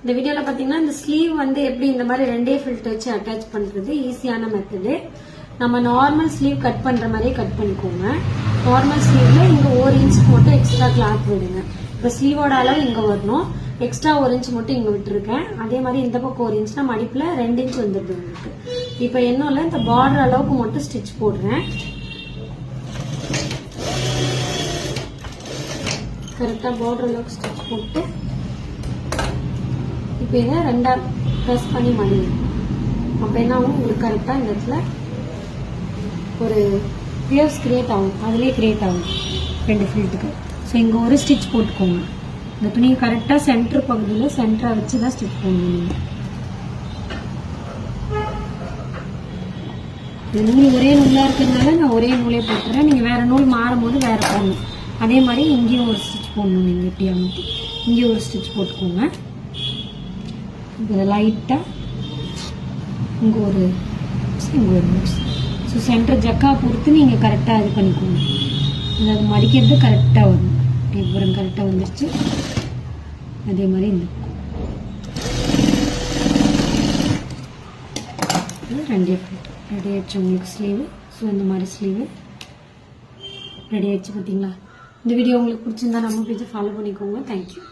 இந்த வீடியோல பாத்தீங்கன்னா இந்த ஸ்லீவ் வந்து எப்படி இந்த மாதிரி ரெண்டே ஃபில்ட் வச்சு அட்டாச் பண்றது ஈஸியான மெத்தடு. நம்ம நார்மல் ஸ்லீவ் கட் பண்ற மாதிரியே கட் பண்ணிக்கோங்க. நார்மல் ஸ்லீவ்ல இங்க 1 இன்ச் மட்டும் எக்ஸ்ட்ரா கிளாத் விடுங்க. இப்ப ஸ்லீவோட அளவு இங்க வரணும், எக்ஸ்ட்ரா 1 இன்ச் மட்டும் இங்க விட்டுருக்கேன். அதே மாதிரி இந்த பக்கம் 1 இன்ச்னா மடிப்புல 2 இன்ச் வந்துருது உங்களுக்கு. இப்ப என்னோட இந்த பார்டர் அளவுக்கு மட்டும் ஸ்டிச் போடுறேன். கரெக்டா பார்டர் அளவுக்கு ஸ்டிச் போட்டு இப்ப இதை 2ஆ பிரஸ் பண்ணி மடியும். அப்ப என்ன ஆகும், உங்களுக்கு கரெக்டா இந்த இடத்துல ஒரு வேவ்ஸ் கிரியேட் ஆகும், அதுலயே கிரியேட் ஆகும் 2 ஃபில்ட்டுக்கு. ஸோ இங்க ஒரு ஸ்டிச் போட்டுக்கோங்க. இந்த துணியை கரெக்டா சென்டர் பகுதியில சென்டரா வச்சுதான் ஸ்டிச் பண்ணணும். இந்த நூல் ஒரே நூலா இருக்கிறதுனால நான் ஒரே நூலே போட்டுறேன். நீங்க வேற நூல் மாறும் போது வேற போடணும். அதே மாதிரி இங்கேயும் ஒரு ஸ்டிச் போடணும். நீங்க எப்படி அமைத்து இங்கேயும் ஒரு ஸ்டிச் போட்டுக்கோங்க. இதில் லைட்டா இங்க ஒரு ஸோ சென்டர் ஜக்கா பொறுத்து நீங்க கரெக்டா இது பண்ணிக்கோங்க. அது மடிக்கிறது கரெக்டா வரும். இப்போ கரெக்டா வந்துருச்சு. அதே மாதிரி இந்த 2 ரெடி ஆயிடுச்சு உங்களுக்கு ஸ்லீவ். ஸோ இந்த மாதிரி ஸ்லீவ் ரெடி ஆயிடுச்சு பார்த்தீங்களா. இந்த வீடியோ உங்களுக்கு பிடிச்சிருந்தா நம்ம பேஜை ஃபாலோ பண்ணிக்கோங்க. தேங்க்யூ.